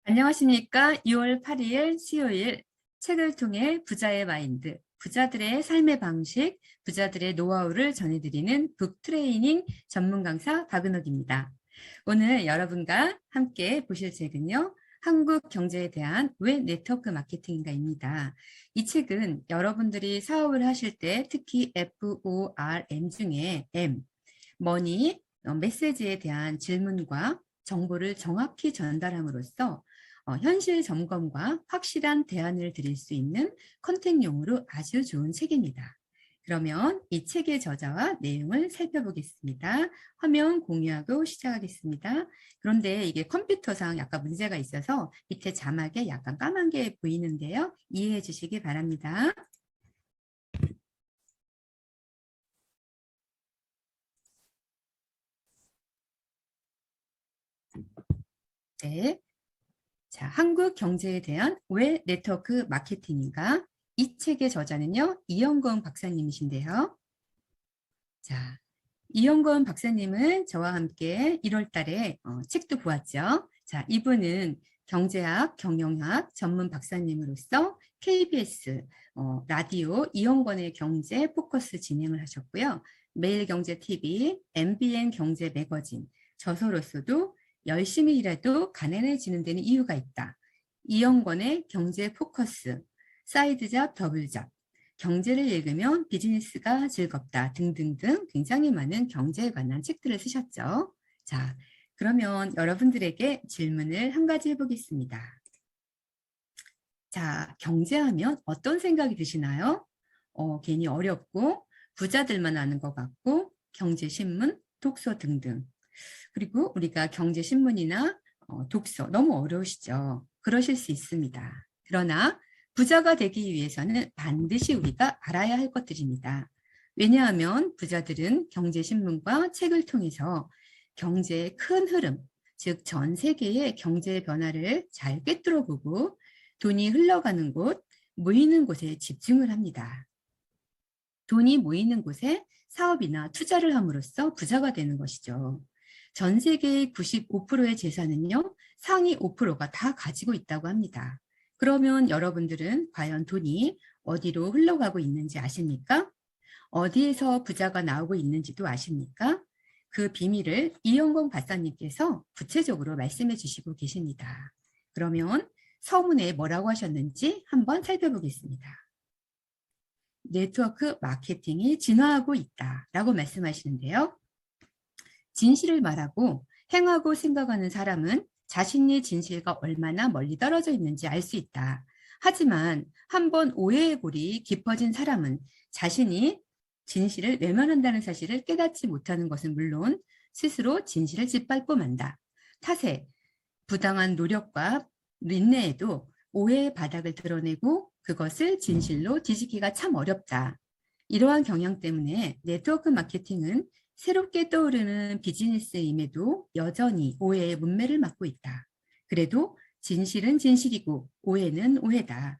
안녕하십니까. 6월 8일 수요일 책을 통해 부자의 마인드, 부자들의 삶의 방식, 부자들의 노하우를 전해드리는 북트레이닝 전문 강사 박은옥입니다. 오늘 여러분과 함께 보실 책은요. 한국 경제에 대한 왜 네트워크 마케팅인가입니다. 이 책은 여러분들이 사업을 하실 때 특히 FORM 중에 M, 머니, 메시지에 대한 질문과 정보를 정확히 전달함으로써 현실 점검과 확실한 대안을 드릴 수 있는 컨텐츠용으로 아주 좋은 책입니다. 그러면 이 책의 저자와 내용을 살펴보겠습니다. 화면 공유하고 시작하겠습니다. 그런데 이게 컴퓨터상 약간 문제가 있어서 밑에 자막에 약간 까만 게 보이는데요. 이해해 주시기 바랍니다. 네. 자, 한국 경제에 대한 왜 네트워크 마케팅인가? 이 책의 저자는요, 이영건 박사님이신데요. 자, 이영건 박사님은 저와 함께 1월 달에 책도 보았죠. 자, 이분은 경제학, 경영학 전문 박사님으로서 KBS 라디오 이영건의 경제 포커스 진행을 하셨고요. 매일경제TV, MBN 경제 매거진, 저서로서도 열심히 일해도 가난해지는 데는 이유가 있다. 이영건의 경제 포커스, 사이드잡, 더블잡, 경제를 읽으면 비즈니스가 즐겁다 등등등 굉장히 많은 경제에 관한 책들을 쓰셨죠. 자, 그러면 여러분들에게 질문을 한 가지 해보겠습니다. 자, 경제하면 어떤 생각이 드시나요? 괜히 어렵고 부자들만 아는 것 같고 경제신문, 독서 등등. 그리고 우리가 경제신문이나 독서 너무 어려우시죠? 그러실 수 있습니다. 그러나 부자가 되기 위해서는 반드시 우리가 알아야 할 것들입니다. 왜냐하면 부자들은 경제신문과 책을 통해서 경제의 큰 흐름, 즉 전 세계의 경제 변화를 잘 꿰뚫어 보고 돈이 흘러가는 곳, 모이는 곳에 집중을 합니다. 돈이 모이는 곳에 사업이나 투자를 함으로써 부자가 되는 것이죠. 전 세계의 95%의 재산은요, 상위 5%가 다 가지고 있다고 합니다. 그러면 여러분들은 과연 돈이 어디로 흘러가고 있는지 아십니까? 어디에서 부자가 나오고 있는지도 아십니까? 그 비밀을 이영건 박사님께서 구체적으로 말씀해 주시고 계십니다. 그러면 서문에 뭐라고 하셨는지 한번 살펴보겠습니다. 네트워크 마케팅이 진화하고 있다라고 말씀하시는데요. 진실을 말하고 행하고 생각하는 사람은 자신의 진실과 얼마나 멀리 떨어져 있는지 알 수 있다. 하지만 한번 오해의 골이 깊어진 사람은 자신이 진실을 외면한다는 사실을 깨닫지 못하는 것은 물론 스스로 진실을 짓밟고 만다. 탓에 부당한 노력과 인내에도 오해의 바닥을 드러내고 그것을 진실로 뒤집기가 참 어렵다. 이러한 경향 때문에 네트워크 마케팅은 새롭게 떠오르는 비즈니스임에도 여전히 오해의 문매를 맞고 있다. 그래도 진실은 진실이고 오해는 오해다.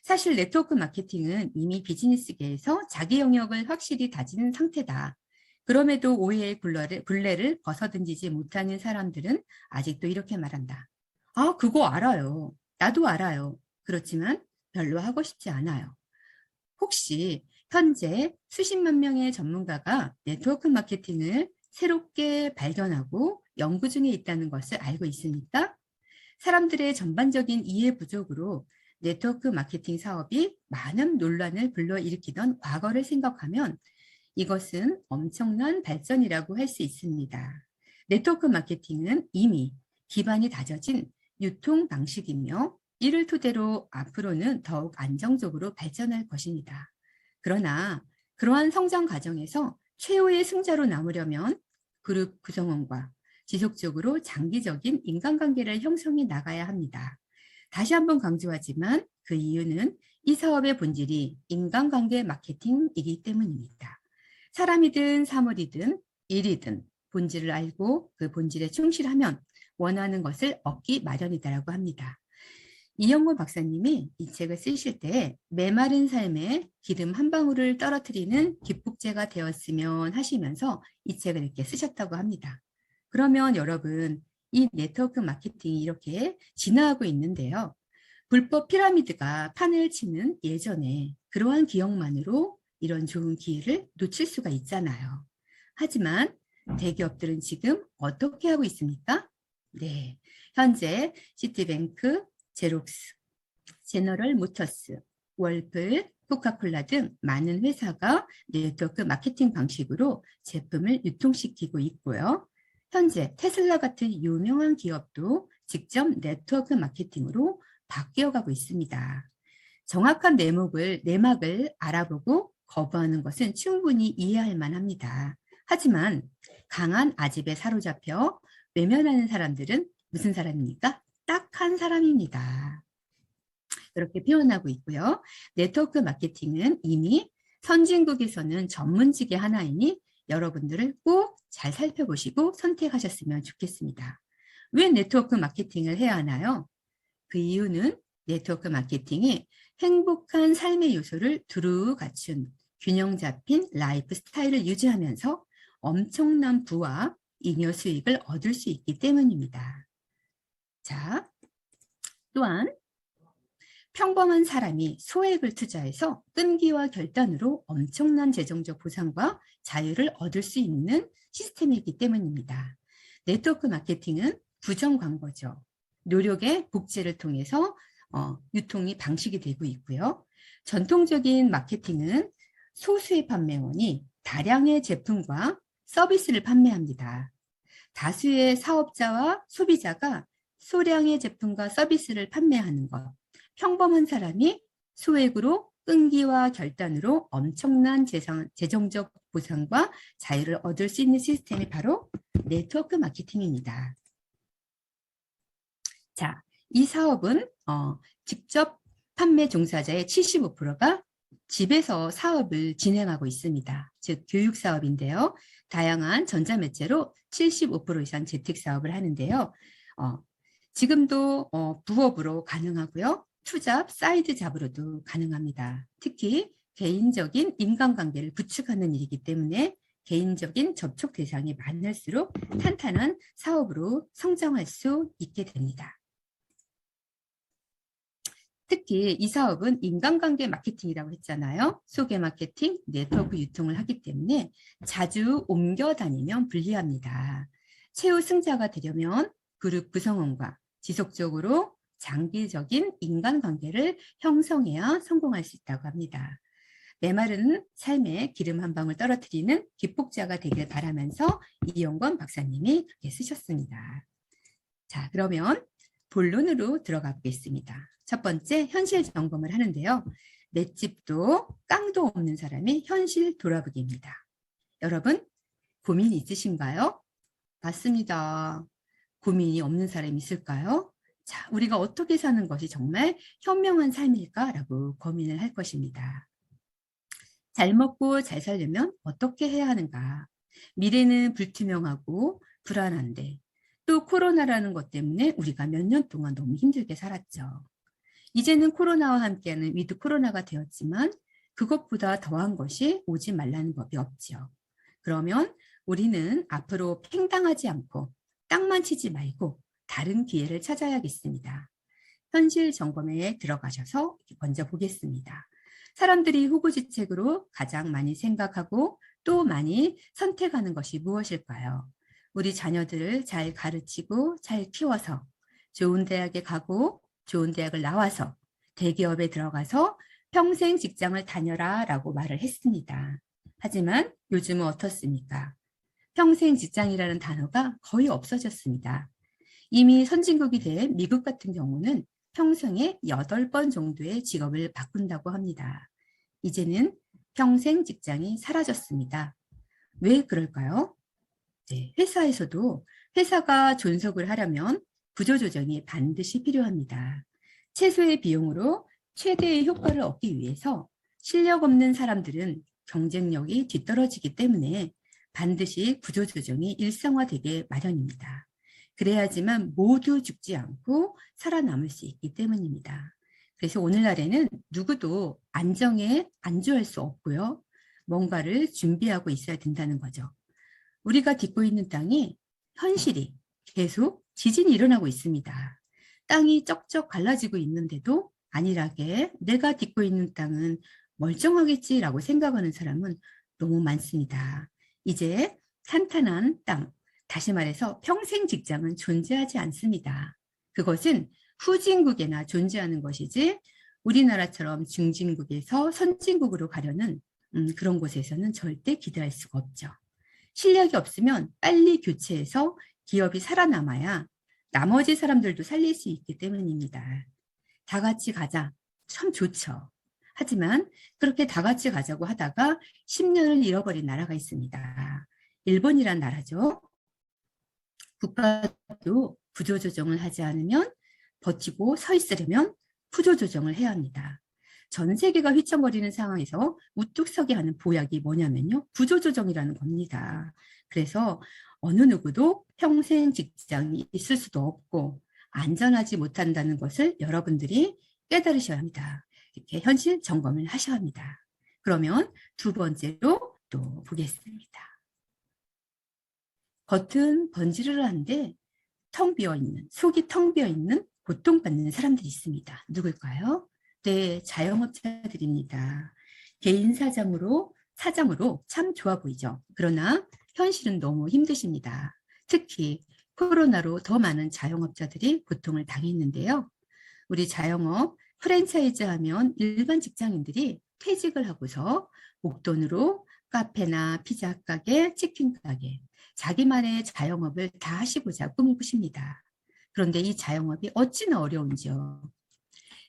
사실 네트워크 마케팅은 이미 비즈니스계에서 자기 영역을 확실히 다진 상태다. 그럼에도 오해의 굴레를 벗어던지지 못하는 사람들은 아직도 이렇게 말한다. 아, 그거 알아요. 나도 알아요. 그렇지만 별로 하고 싶지 않아요. 혹시 현재 수십만 명의 전문가가 네트워크 마케팅을 새롭게 발견하고 연구 중에 있다는 것을 알고 있습니까? 사람들의 전반적인 이해 부족으로 네트워크 마케팅 사업이 많은 논란을 불러일으키던 과거를 생각하면 이것은 엄청난 발전이라고 할 수 있습니다. 네트워크 마케팅은 이미 기반이 다져진 유통 방식이며 이를 토대로 앞으로는 더욱 안정적으로 발전할 것입니다. 그러나 그러한 성장 과정에서 최후의 승자로 남으려면 그룹 구성원과 지속적으로 장기적인 인간관계를 형성해 나가야 합니다. 다시 한번 강조하지만 그 이유는 이 사업의 본질이 인간관계 마케팅이기 때문입니다. 사람이든 사물이든 일이든 본질을 알고 그 본질에 충실하면 원하는 것을 얻기 마련이다라고 합니다. 이영건 박사님이 이 책을 쓰실 때 메마른 삶에 기름 한 방울을 떨어뜨리는 기폭제가 되었으면 하시면서 이 책을 이렇게 쓰셨다고 합니다. 그러면 여러분, 이 네트워크 마케팅이 이렇게 진화하고 있는데요. 불법 피라미드가 판을 치는 예전에 그러한 기억만으로 이런 좋은 기회를 놓칠 수가 있잖아요. 하지만 대기업들은 지금 어떻게 하고 있습니까? 네, 현재 시티뱅크, 제록스, 제너럴 모터스, 월플, 코카콜라 등 많은 회사가 네트워크 마케팅 방식으로 제품을 유통시키고 있고요. 현재 테슬라 같은 유명한 기업도 직접 네트워크 마케팅으로 바뀌어가고 있습니다. 정확한 내막을 알아보고 거부하는 것은 충분히 이해할 만합니다. 하지만 강한 아집에 사로잡혀 외면하는 사람들은 무슨 사람입니까? 딱한 사람입니다. 이렇게 표현하고 있고요. 네트워크 마케팅은 이미 선진국에서는 전문직의 하나이니 여러분들을 꼭 잘 살펴보시고 선택하셨으면 좋겠습니다. 왜 네트워크 마케팅을 해야 하나요? 그 이유는 네트워크 마케팅이 행복한 삶의 요소를 두루 갖춘 균형 잡힌 라이프 스타일을 유지하면서 엄청난 부와 잉여 수익을 얻을 수 있기 때문입니다. 자, 또한 평범한 사람이 소액을 투자해서 끈기와 결단으로 엄청난 재정적 보상과 자유를 얻을 수 있는 시스템이기 때문입니다. 네트워크 마케팅은 부정 광고죠. 노력의 복제를 통해서 유통이 방식이 되고 있고요. 전통적인 마케팅은 소수의 판매원이 다량의 제품과 서비스를 판매합니다. 다수의 사업자와 소비자가 소량의 제품과 서비스를 판매하는 것. 평범한 사람이 소액으로 끈기와 결단으로 엄청난 재정적 보상과 자유를 얻을 수 있는 시스템이 바로 네트워크 마케팅입니다. 자, 이 사업은 직접 판매 종사자의 75%가 집에서 사업을 진행하고 있습니다. 즉 교육 사업인데요. 다양한 전자매체로 75% 이상 재택 사업을 하는데요. 지금도 부업으로 가능하고요. 투잡, 사이드 잡으로도 가능합니다. 특히 개인적인 인간관계를 구축하는 일이기 때문에 개인적인 접촉 대상이 많을수록 탄탄한 사업으로 성장할 수 있게 됩니다. 특히 이 사업은 인간관계 마케팅이라고 했잖아요. 소개 마케팅, 네트워크 유통을 하기 때문에 자주 옮겨 다니면 불리합니다. 최후 승자가 되려면 그룹 구성원과 지속적으로 장기적인 인간관계를 형성해야 성공할 수 있다고 합니다. 메마른 삶에 기름 한 방울 떨어뜨리는 기폭제가 되길 바라면서 이용건 박사님이 그렇게 쓰셨습니다. 자, 그러면 본론으로 들어가 보겠습니다. 첫 번째, 현실 점검을 하는데요. 맷집도 깡도 없는 사람의 현실 돌아보기입니다. 여러분, 고민 있으신가요? 맞습니다. 고민이 없는 사람이 있을까요? 자, 우리가 어떻게 사는 것이 정말 현명한 삶일까라고 고민을 할 것입니다. 잘 먹고 잘 살려면 어떻게 해야 하는가? 미래는 불투명하고 불안한데 또 코로나라는 것 때문에 우리가 몇 년 동안 너무 힘들게 살았죠. 이제는 코로나와 함께하는 위드 코로나가 되었지만 그것보다 더한 것이 오지 말라는 법이 없죠. 그러면 우리는 앞으로 팽당하지 않고 땅만 치지 말고 다른 기회를 찾아야겠습니다. 현실 점검에 들어가셔서 먼저 보겠습니다. 사람들이 후보지책으로 가장 많이 생각하고 또 많이 선택하는 것이 무엇일까요? 우리 자녀들을 잘 가르치고 잘 키워서 좋은 대학에 가고 좋은 대학을 나와서 대기업에 들어가서 평생 직장을 다녀라 라고 말을 했습니다. 하지만 요즘은 어떻습니까? 평생 직장이라는 단어가 거의 없어졌습니다. 이미 선진국이 된 미국 같은 경우는 평생에 8번 정도의 직업을 바꾼다고 합니다. 이제는 평생 직장이 사라졌습니다. 왜 그럴까요? 네, 회사에서도 회사가 존속을 하려면 구조조정이 반드시 필요합니다. 최소의 비용으로 최대의 효과를 얻기 위해서 실력 없는 사람들은 경쟁력이 뒤떨어지기 때문에 반드시 구조조정이 일상화되게 마련입니다. 그래야지만 모두 죽지 않고 살아남을 수 있기 때문입니다. 그래서 오늘날에는 누구도 안정에 안주할 수 없고요. 뭔가를 준비하고 있어야 된다는 거죠. 우리가 딛고 있는 땅이 현실이 계속 지진이 일어나고 있습니다. 땅이 쩍쩍 갈라지고 있는데도 안일하게 내가 딛고 있는 땅은 멀쩡하겠지라고 생각하는 사람은 너무 많습니다. 이제 탄탄한 땅, 다시 말해서 평생 직장은 존재하지 않습니다. 그것은 후진국에나 존재하는 것이지 우리나라처럼 중진국에서 선진국으로 가려는 그런 곳에서는 절대 기대할 수가 없죠. 실력이 없으면 빨리 교체해서 기업이 살아남아야 나머지 사람들도 살릴 수 있기 때문입니다. 다 같이 가자. 참 좋죠. 하지만 그렇게 다 같이 가자고 하다가 10년을 잃어버린 나라가 있습니다. 일본이란 나라죠. 국가도 구조조정을 하지 않으면 버티고 서 있으려면 구조조정을 해야 합니다. 전 세계가 휘청거리는 상황에서 우뚝 서게 하는 보약이 뭐냐면요. 구조조정이라는 겁니다. 그래서 어느 누구도 평생 직장이 있을 수도 없고 안전하지 못한다는 것을 여러분들이 깨달으셔야 합니다. 이렇게 현실 점검을 하셔야 합니다. 그러면 두 번째로 또 보겠습니다. 겉은 번지르르한데 텅 비어있는, 속이 텅 비어있는 고통받는 사람들이 있습니다. 누굴까요? 네, 자영업자들입니다. 개인 사장으로 참 좋아 보이죠. 그러나 현실은 너무 힘드십니다. 특히 코로나로 더 많은 자영업자들이 고통을 당했는데요. 우리 자영업 프랜차이즈 하면 일반 직장인들이 퇴직을 하고서 목돈으로 카페나 피자 가게, 치킨 가게, 자기만의 자영업을 다 하시고자 꿈을 꾸십니다. 그런데 이 자영업이 어찌나 어려운지요.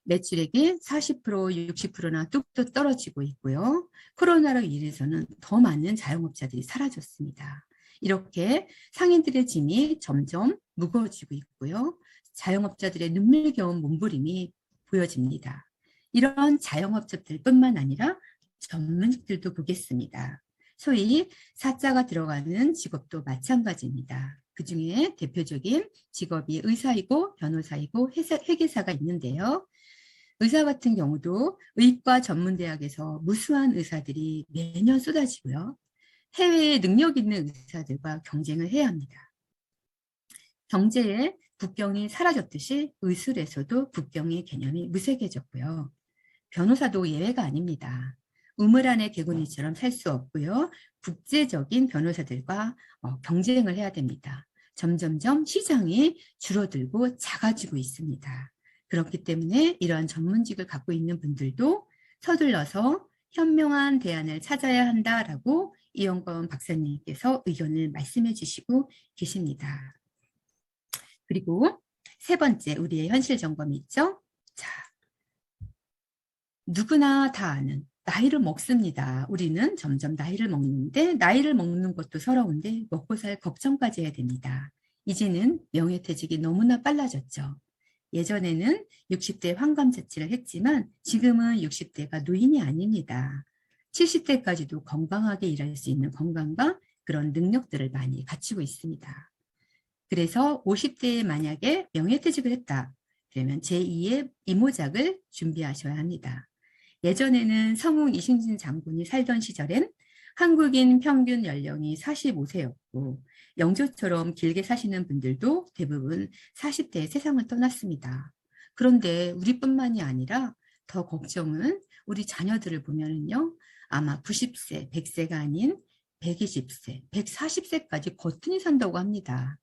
매출액이 40%, 60%나 뚝뚝 떨어지고 있고요. 코로나로 인해서는 더 많은 자영업자들이 사라졌습니다. 이렇게 상인들의 짐이 점점 무거워지고 있고요. 자영업자들의 눈물겨운 몸부림이 보여집니다. 이런 자영업자들뿐만 아니라 전문직들도 보겠습니다. 소위 사자가 들어가는 직업도 마찬가지입니다. 그중에 대표적인 직업이 의사이고 변호사이고 회계사가 있는데요. 의사 같은 경우도 의과 전문대학에서 무수한 의사들이 매년 쏟아지고요. 해외에 능력 있는 의사들과 경쟁을 해야 합니다. 경제에 국경이 사라졌듯이 의술에서도 국경의 개념이 무색해졌고요. 변호사도 예외가 아닙니다. 우물 안의 개구리처럼 살 수 없고요. 국제적인 변호사들과 경쟁을 해야 됩니다. 점점점 시장이 줄어들고 작아지고 있습니다. 그렇기 때문에 이러한 전문직을 갖고 있는 분들도 서둘러서 현명한 대안을 찾아야 한다라고 이영건 박사님께서 의견을 말씀해 주시고 계십니다. 그리고 세 번째 우리의 현실 점검이 있죠. 자, 누구나 다 아는 나이를 먹습니다. 우리는 점점 나이를 먹는데 나이를 먹는 것도 서러운데 먹고 살 걱정까지 해야 됩니다. 이제는 명예퇴직이 너무나 빨라졌죠. 예전에는 60대 환갑잔치를 했지만 지금은 60대가 노인이 아닙니다. 70대까지도 건강하게 일할 수 있는 건강과 그런 능력들을 많이 갖추고 있습니다. 그래서 50대에 만약에 명예퇴직을 했다. 그러면 제2의 이모작을 준비하셔야 합니다. 예전에는 성웅 이순신 장군이 살던 시절엔 한국인 평균 연령이 45세였고 영조처럼 길게 사시는 분들도 대부분 40대에 세상을 떠났습니다. 그런데 우리뿐만이 아니라 더 걱정은 우리 자녀들을 보면은요. 아마 90세, 100세가 아닌 120세, 140세까지 거뜬히 산다고 합니다.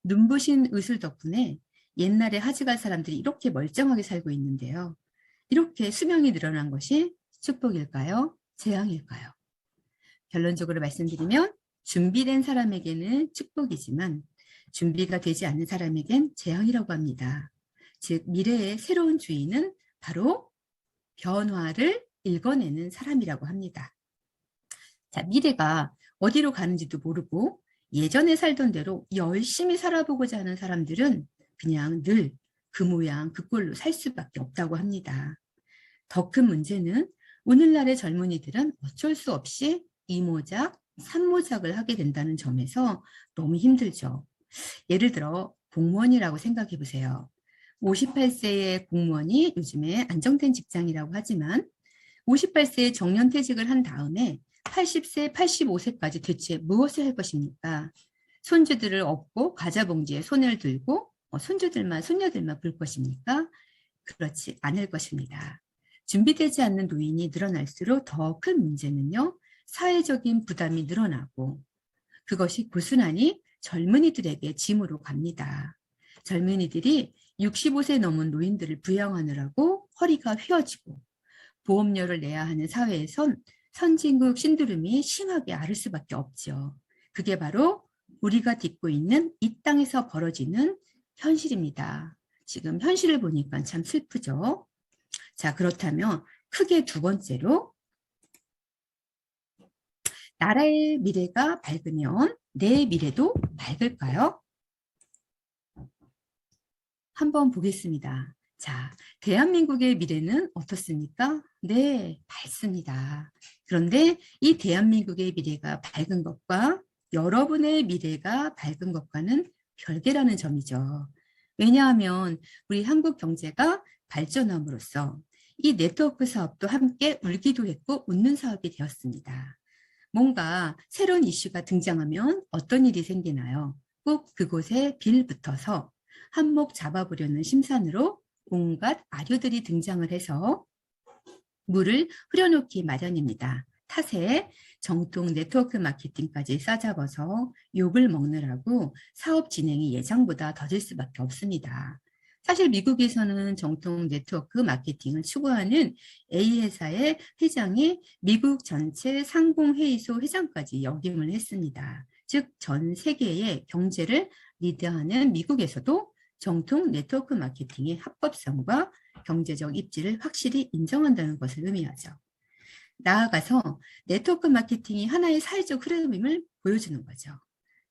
눈부신 의술 덕분에 옛날에 하지갈 사람들이 이렇게 멀쩡하게 살고 있는데요. 이렇게 수명이 늘어난 것이 축복일까요? 재앙일까요? 결론적으로 말씀드리면 준비된 사람에게는 축복이지만 준비가 되지 않는 사람에겐 재앙이라고 합니다. 즉 미래의 새로운 주인은 바로 변화를 읽어내는 사람이라고 합니다. 자, 미래가 어디로 가는지도 모르고 예전에 살던 대로 열심히 살아보고자 하는 사람들은 그냥 늘 그 모양 그 꼴로 살 수밖에 없다고 합니다. 더 큰 문제는 오늘날의 젊은이들은 어쩔 수 없이 이모작, 삼모작을 하게 된다는 점에서 너무 힘들죠. 예를 들어 공무원이라고 생각해 보세요. 58세의 공무원이 요즘에 안정된 직장이라고 하지만 58세에 정년퇴직을 한 다음에 80세, 85세까지 대체 무엇을 할 것입니까? 손주들을 업고 과자 봉지에 손을 들고 손주들만 손녀들만 볼 것입니까? 그렇지 않을 것입니다. 준비되지 않는 노인이 늘어날수록 더 큰 문제는요. 사회적인 부담이 늘어나고 그것이 고스란히 젊은이들에게 짐으로 갑니다. 젊은이들이 65세 넘은 노인들을 부양하느라고 허리가 휘어지고 보험료를 내야 하는 사회에선 선진국 신드롬이 심하게 앓을 수밖에 없죠. 그게 바로 우리가 딛고 있는 이 땅에서 벌어지는 현실입니다. 지금 현실을 보니까 참 슬프죠. 자, 그렇다면 크게 두 번째로 나라의 미래가 밝으면 내 미래도 밝을까요? 한번 보겠습니다. 자, 대한민국의 미래는 어떻습니까? 네, 밝습니다. 그런데 이 대한민국의 미래가 밝은 것과 여러분의 미래가 밝은 것과는 별개라는 점이죠. 왜냐하면 우리 한국 경제가 발전함으로써 이 네트워크 사업도 함께 울기도 했고 웃는 사업이 되었습니다. 뭔가 새로운 이슈가 등장하면 어떤 일이 생기나요? 꼭 그곳에 빌붙어서 한몫 잡아보려는 심산으로 온갖 아류들이 등장을 해서 물을 흐려놓기 마련입니다. 탓에 정통 네트워크 마케팅까지 싸잡아서 욕을 먹느라고 사업 진행이 예상보다 더딜 수밖에 없습니다. 사실 미국에서는 정통 네트워크 마케팅을 추구하는 A회사의 회장이 미국 전체 상공회의소 회장까지 역임을 했습니다. 즉 전 세계의 경제를 리드하는 미국에서도 정통 네트워크 마케팅의 합법성과 경제적 입지를 확실히 인정한다는 것을 의미하죠. 나아가서 네트워크 마케팅이 하나의 사회적 흐름임을 보여주는 거죠.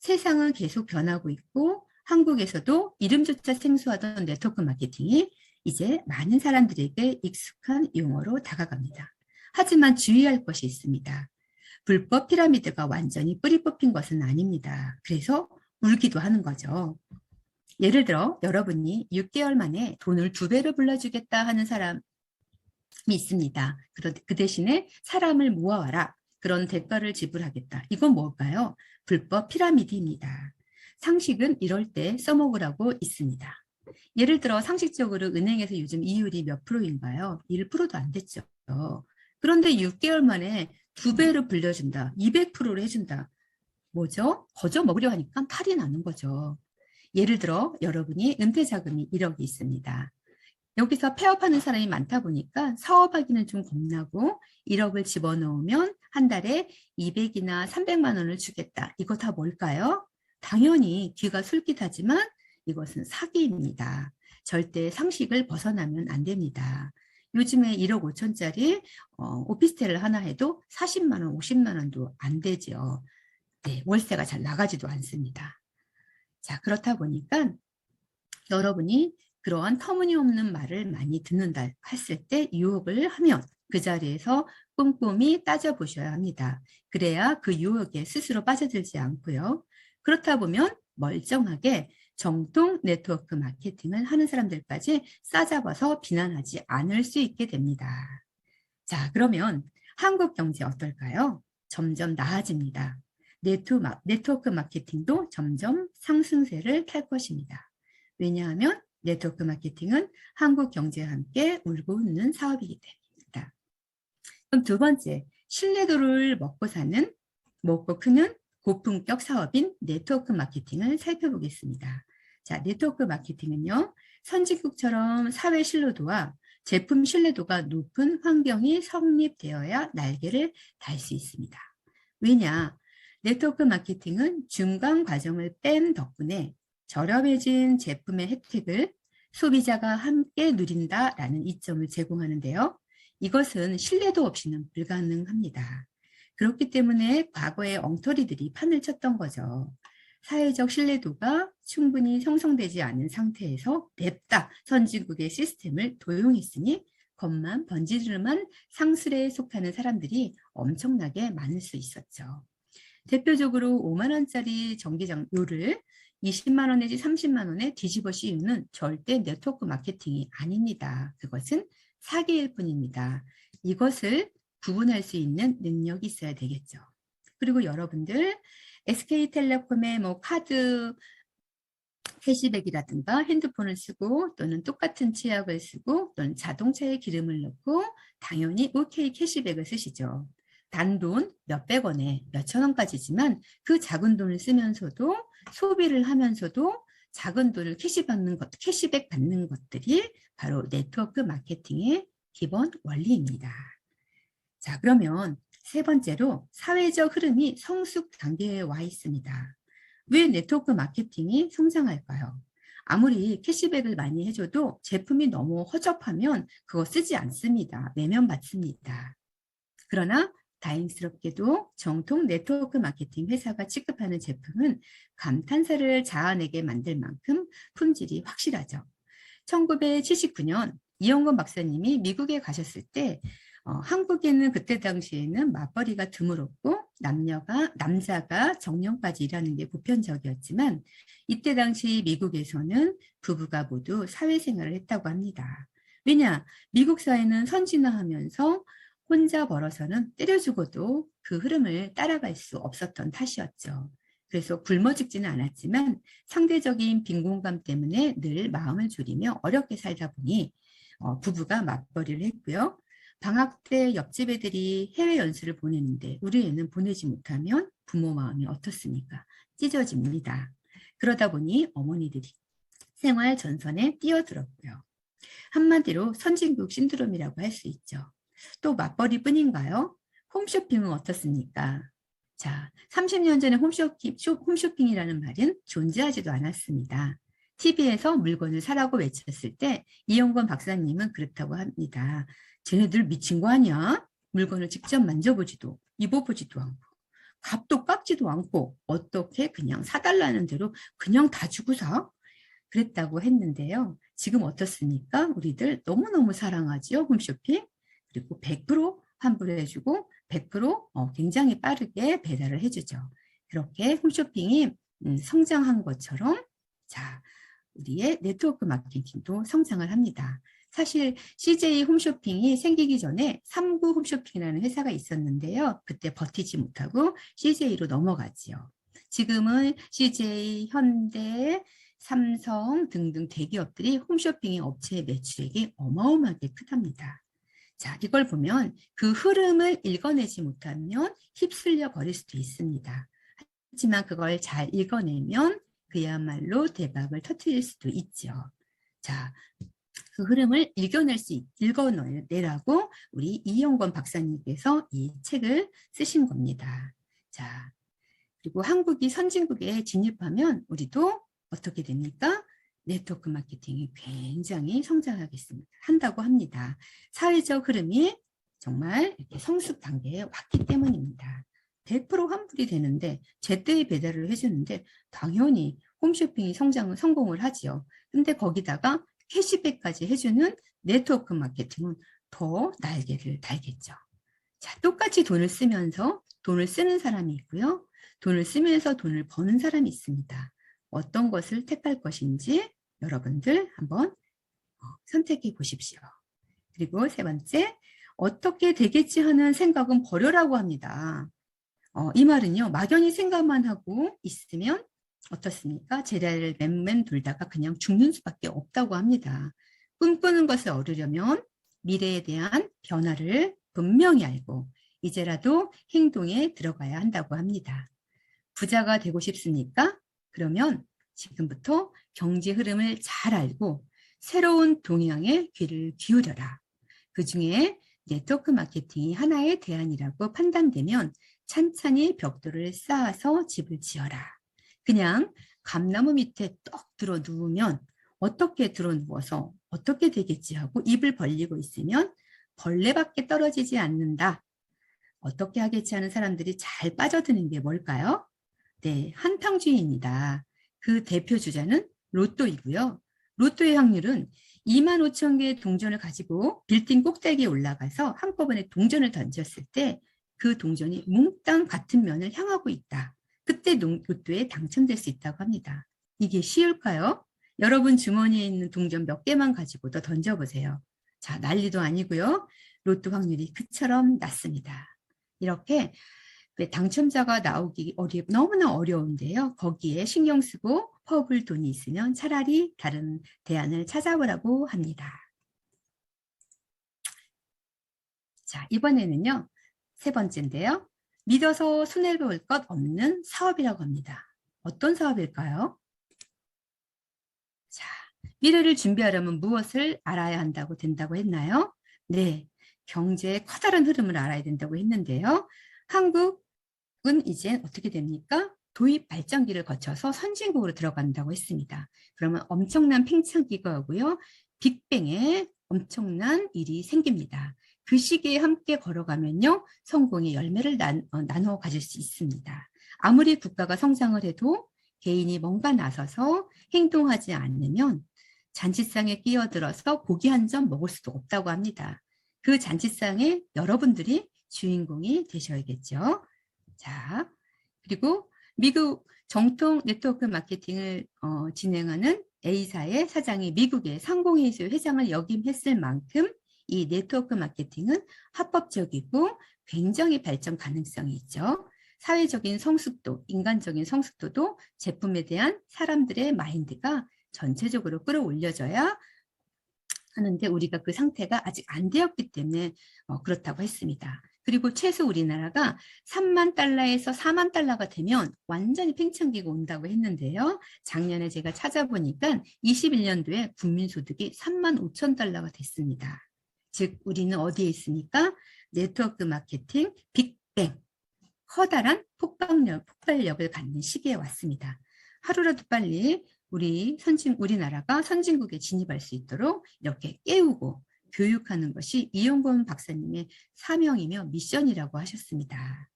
세상은 계속 변하고 있고 한국에서도 이름조차 생소하던 네트워크 마케팅이 이제 많은 사람들에게 익숙한 용어로 다가갑니다. 하지만 주의할 것이 있습니다. 불법 피라미드가 완전히 뿌리 뽑힌 것은 아닙니다. 그래서 울기도 하는 거죠. 예를 들어 여러분이 6개월 만에 돈을 2배로 불러주겠다 하는 사람이 있습니다. 그 대신에 사람을 모아와라. 그런 대가를 지불하겠다. 이건 뭘까요? 불법 피라미드입니다. 상식은 이럴 때 써먹으라고 있습니다. 예를 들어 상식적으로 은행에서 요즘 이율이 몇 프로인가요? 1%도 안 됐죠. 그런데 6개월 만에 2배로 불려준다. 200%로 해준다. 뭐죠? 거저 먹으려 하니까 탈이 나는 거죠. 예를 들어 여러분이 은퇴 자금이 1억이 있습니다. 여기서 폐업하는 사람이 많다 보니까 사업하기는 좀 겁나고 1억을 집어넣으면 한 달에 200이나 300만 원을 주겠다. 이거 다 뭘까요? 당연히 귀가 솔깃하지만 이것은 사기입니다. 절대 상식을 벗어나면 안 됩니다. 요즘에 1억 5천짜리 오피스텔을 하나 해도 40만 원, 50만 원도 안 되죠. 네, 월세가 잘 나가지도 않습니다. 자, 그렇다 보니까 여러분이 그러한 터무니없는 말을 많이 듣는다 했을 때 유혹을 하면 그 자리에서 꼼꼼히 따져보셔야 합니다. 그래야 그 유혹에 스스로 빠져들지 않고요. 그렇다 보면 멀쩡하게 정통 네트워크 마케팅을 하는 사람들까지 싸잡아서 비난하지 않을 수 있게 됩니다. 자, 그러면 한국 경제 어떨까요? 점점 나아집니다. 네트워크 마케팅도 점점 상승세를 탈 것입니다. 왜냐하면 네트워크 마케팅은 한국 경제와 함께 울고 웃는 사업이기 때문입니다. 그럼 두 번째, 신뢰도를 먹고 크는 고품격 사업인 네트워크 마케팅을 살펴보겠습니다. 자, 네트워크 마케팅은요, 선진국처럼 사회 신뢰도와 제품 신뢰도가 높은 환경이 성립되어야 날개를 달 수 있습니다. 왜냐? 네트워크 마케팅은 중간 과정을 뺀 덕분에 저렴해진 제품의 혜택을 소비자가 함께 누린다라는 이점을 제공하는데요. 이것은 신뢰도 없이는 불가능합니다. 그렇기 때문에 과거의 엉터리들이 판을 쳤던 거죠. 사회적 신뢰도가 충분히 형성되지 않은 상태에서 냅다 선진국의 시스템을 도용했으니 겉만 번지르르만 상술에 속하는 사람들이 엄청나게 많을 수 있었죠. 대표적으로 5만 원짜리 전기장료를 20만 원 내지 30만 원에 뒤집어 씌우는 절대 네트워크 마케팅이 아닙니다. 그것은 사기일 뿐입니다. 이것을 구분할 수 있는 능력이 있어야 되겠죠. 그리고 여러분들 SK텔레콤의 뭐 카드 캐시백이라든가 핸드폰을 쓰고 또는 똑같은 치약을 쓰고 또는 자동차에 기름을 넣고 당연히 OK 캐시백을 쓰시죠. 단돈 몇백 원에 몇천 원까지지만 그 작은 돈을 쓰면서도 소비를 하면서도 작은 돈을 캐시백 받는 것들이 바로 네트워크 마케팅의 기본 원리입니다. 자, 그러면 세 번째로 사회적 흐름이 성숙 단계에 와 있습니다. 왜 네트워크 마케팅이 성장할까요? 아무리 캐시백을 많이 해줘도 제품이 너무 허접하면 그거 쓰지 않습니다. 외면받습니다. 그러나 다행스럽게도 정통 네트워크 마케팅 회사가 취급하는 제품은 감탄사를 자아내게 만들 만큼 품질이 확실하죠. 1979년 이영건 박사님이 미국에 가셨을 때 한국에는 그때 당시에는 맞벌이가 드물었고 남자가 정년까지 일하는 게 보편적이었지만 이때 당시 미국에서는 부부가 모두 사회생활을 했다고 합니다. 왜냐? 미국 사회는 선진화하면서 혼자 벌어서는 때려 죽어도 그 흐름을 따라갈 수 없었던 탓이었죠. 그래서 굶어 죽지는 않았지만 상대적인 빈곤감 때문에 늘 마음을 졸이며 어렵게 살다 보니 부부가 맞벌이를 했고요. 방학 때 옆집 애들이 해외 연수를 보내는데 우리 애는 보내지 못하면 부모 마음이 어떻습니까? 찢어집니다. 그러다 보니 어머니들이 생활 전선에 뛰어들었고요. 한마디로 선진국 신드롬이라고 할 수 있죠. 또 맞벌이뿐인가요? 홈쇼핑은 어떻습니까? 자, 30년 전에 홈쇼핑이라는 말은 존재하지도 않았습니다. TV에서 물건을 사라고 외쳤을 때 이영건 박사님은 그렇다고 합니다. 쟤네들 미친 거 아니야? 물건을 직접 만져보지도 입어보지도 않고 값도 깎지도 않고 어떻게 그냥 사달라는 대로 그냥 다 주고 사? 그랬다고 했는데요. 지금 어떻습니까? 우리들 너무너무 사랑하지요, 홈쇼핑. 그리고 100% 환불을 해주고 100% 굉장히 빠르게 배달을 해주죠. 그렇게 홈쇼핑이 성장한 것처럼 자, 우리의 네트워크 마케팅도 성장을 합니다. 사실 CJ 홈쇼핑이 생기기 전에 3구 홈쇼핑이라는 회사가 있었는데요. 그때 버티지 못하고 CJ로 넘어갔지요. 지금은 CJ, 현대, 삼성 등등 대기업들이 홈쇼핑의 업체의 매출액이 어마어마하게 크답니다. 자, 이걸 보면 그 흐름을 읽어내지 못하면 휩쓸려 버릴 수도 있습니다. 하지만 그걸 잘 읽어내면 그야말로 대박을 터뜨릴 수도 있죠. 자, 그 흐름을 읽어내라고 우리 이영건 박사님께서 이 책을 쓰신 겁니다. 자, 그리고 한국이 선진국에 진입하면 우리도 어떻게 됩니까? 네트워크 마케팅이 굉장히 성장하겠습니다. 한다고 합니다. 사회적 흐름이 정말 이렇게 성숙 단계에 왔기 때문입니다. 100% 환불이 되는데 제때에 배달을 해주는데 당연히 홈쇼핑이 성공을 하지요. 근데 거기다가 캐시백까지 해주는 네트워크 마케팅은 더 날개를 달겠죠. 자, 똑같이 돈을 쓰면서 돈을 쓰는 사람이 있고요. 돈을 쓰면서 돈을 버는 사람이 있습니다. 어떤 것을 택할 것인지 여러분들 한번 선택해 보십시오. 그리고 세 번째, 어떻게 되겠지 하는 생각은 버려라고 합니다. 이 말은요, 막연히 생각만 하고 있으면 어떻습니까? 제자리를 맴맴 돌다가 그냥 죽는 수밖에 없다고 합니다. 꿈꾸는 것을 얻으려면 미래에 대한 변화를 분명히 알고 이제라도 행동에 들어가야 한다고 합니다. 부자가 되고 싶습니까? 그러면 지금부터 경제 흐름을 잘 알고 새로운 동향에 귀를 기울여라. 그중에 네트워크 마케팅이 하나의 대안이라고 판단되면 찬찬히 벽돌을 쌓아서 집을 지어라. 그냥 감나무 밑에 떡 들어 누우면 어떻게 들어 누워서 어떻게 되겠지 하고 입을 벌리고 있으면 벌레밖에 떨어지지 않는다. 어떻게 하겠지 하는 사람들이 잘 빠져드는 게 뭘까요? 네, 한탕주의입니다. 그 대표 주자는 로또이고요. 로또의 확률은 2만 5천 개의 동전을 가지고 빌딩 꼭대기에 올라가서 한꺼번에 동전을 던졌을 때 그 동전이 몽땅 같은 면을 향하고 있다. 그때 로또에 당첨될 수 있다고 합니다. 이게 쉬울까요? 여러분 주머니에 있는 동전 몇 개만 가지고도 던져보세요. 자, 난리도 아니고요. 로또 확률이 그처럼 낮습니다. 이렇게 왜 당첨자가 나오기 너무나 어려운데요. 거기에 신경 쓰고 퍼볼 돈이 있으면 차라리 다른 대안을 찾아보라고 합니다. 자, 이번에는요. 세 번째인데요. 믿어서 손해볼 것 없는 사업이라고 합니다. 어떤 사업일까요? 자, 미래를 준비하려면 무엇을 알아야 된다고 했나요? 네, 경제의 커다란 흐름을 알아야 된다고 했는데요. 한국은 이제 어떻게 됩니까? 도입 발전기를 거쳐서 선진국으로 들어간다고 했습니다. 그러면 엄청난 팽창기가 오고요. 빅뱅에 엄청난 일이 생깁니다. 그 시기에 함께 걸어가면요. 성공의 열매를 나눠 가질 수 있습니다. 아무리 국가가 성장을 해도 개인이 뭔가 나서서 행동하지 않으면 잔치상에 끼어들어서 고기 한 점 먹을 수도 없다고 합니다. 그 잔치상에 여러분들이 주인공이 되셔야겠죠. 자, 그리고 미국 정통 네트워크 마케팅을 진행하는 A사의 사장이 미국의 상공회의소 회장을 역임했을 만큼 이 네트워크 마케팅은 합법적이고 굉장히 발전 가능성이 있죠. 사회적인 성숙도, 인간적인 성숙도도 제품에 대한 사람들의 마인드가 전체적으로 끌어올려져야 하는데 우리가 그 상태가 아직 안 되었기 때문에 그렇다고 했습니다. 그리고 최소 우리나라가 3만 달러에서 4만 달러가 되면 완전히 팽창기가 온다고 했는데요. 작년에 제가 찾아보니까 21년도에 국민소득이 3만 5천 달러가 됐습니다. 즉 우리는 어디에 있습니까? 네트워크 마케팅 빅뱅, 커다란 폭발력을 갖는 시기에 왔습니다. 하루라도 빨리 우리나라가 선진국에 진입할 수 있도록 이렇게 깨우고 교육하는 것이 이용건 박사님의 사명이며 미션이라고 하셨습니다.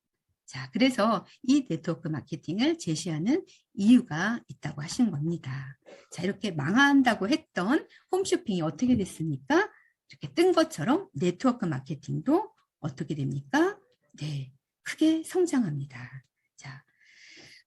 자, 그래서 이 네트워크 마케팅을 제시하는 이유가 있다고 하신 겁니다. 자, 이렇게 망한다고 했던 홈쇼핑이 어떻게 됐습니까? 이렇게 뜬 것처럼 네트워크 마케팅도 어떻게 됩니까? 네, 크게 성장합니다. 자,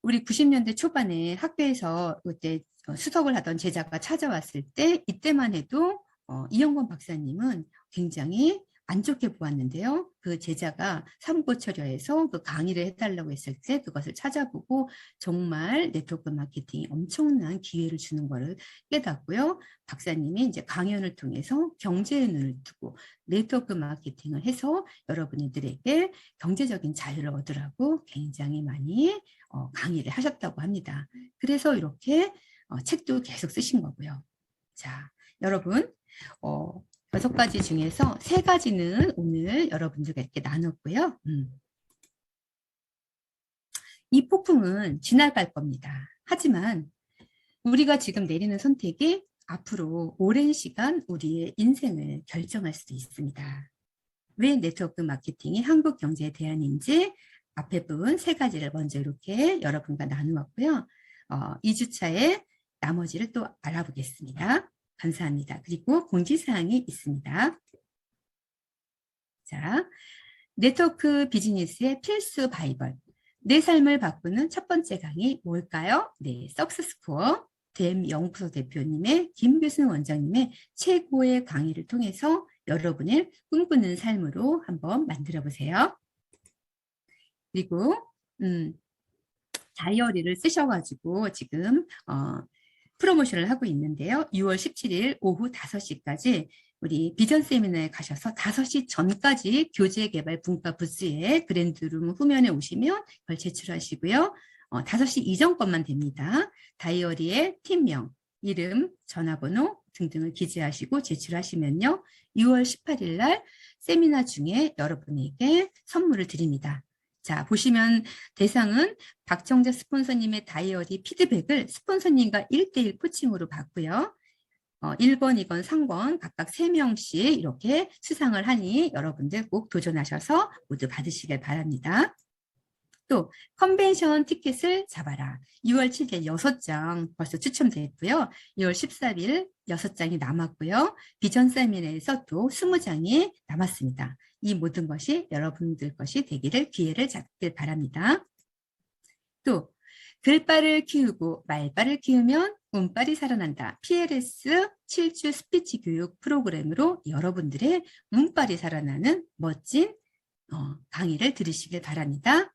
우리 90년대 초반에 학교에서 그때 수석을 하던 제자가 찾아왔을 때 이때만 해도 이영건 박사님은 굉장히 안 좋게 보았는데요. 그 제자가 삼고초려해서 그 강의를 해달라고 했을 때 그것을 찾아보고 정말 네트워크 마케팅이 엄청난 기회를 주는 것을 깨닫고요. 박사님이 이제 강연을 통해서 경제의 눈을 뜨고 네트워크 마케팅을 해서 여러분들에게 경제적인 자유를 얻으라고 굉장히 많이 강의를 하셨다고 합니다. 그래서 이렇게 책도 계속 쓰신 거고요. 자, 여러분 6가지 중에서 3가지는 오늘 여러분들과 이렇게 나눴고요. 이 폭풍은 지나갈 겁니다. 하지만 우리가 지금 내리는 선택이 앞으로 오랜 시간 우리의 인생을 결정할 수도 있습니다. 왜 네트워크 마케팅이 한국 경제에 대안인지 앞에 부분 3가지를 먼저 이렇게 여러분과 나누었고요. 2주차에 나머지를 또 알아보겠습니다. 감사합니다. 그리고 공지사항이 있습니다. 자, 네트워크 비즈니스의 필수 바이벌. 내 삶을 바꾸는 첫 번째 강의 뭘까요? 네, 석스스코어 댐 연구소 대표님의 김규순 원장님의 최고의 강의를 통해서 여러분의 꿈꾸는 삶으로 한번 만들어 보세요. 그리고 다이어리를 쓰셔가지고 지금 프로모션을 하고 있는데요. 6월 17일 오후 5시까지 우리 비전 세미나에 가셔서 5시 전까지 교재 개발 분과 부스에 그랜드룸 후면에 오시면 그걸 제출하시고요. 5시 이전 것만 됩니다. 다이어리에 팀명, 이름, 전화번호 등등을 기재하시고 제출하시면요. 6월 18일 날 세미나 중에 여러분에게 선물을 드립니다. 자, 보시면 대상은 박정자 스폰서님의 다이어리 피드백을 스폰서님과 1:1 코칭으로 받고요. 1번, 2번, 3번 각각 3명씩 이렇게 수상을 하니 여러분들 꼭 도전하셔서 모두 받으시길 바랍니다. 또 컨벤션 티켓을 잡아라. 6월 7일 6장 벌써 추첨됐고요. 6월 14일 6장이 남았고요. 비전 세미나에서 또 20장이 남았습니다. 이 모든 것이 여러분들 것이 되기를 기회를 잡길 바랍니다. 또 글발을 키우고 말발을 키우면 운발이 살아난다. PLS 7주 스피치 교육 프로그램으로 여러분들의 운발이 살아나는 멋진 강의를 들으시길 바랍니다.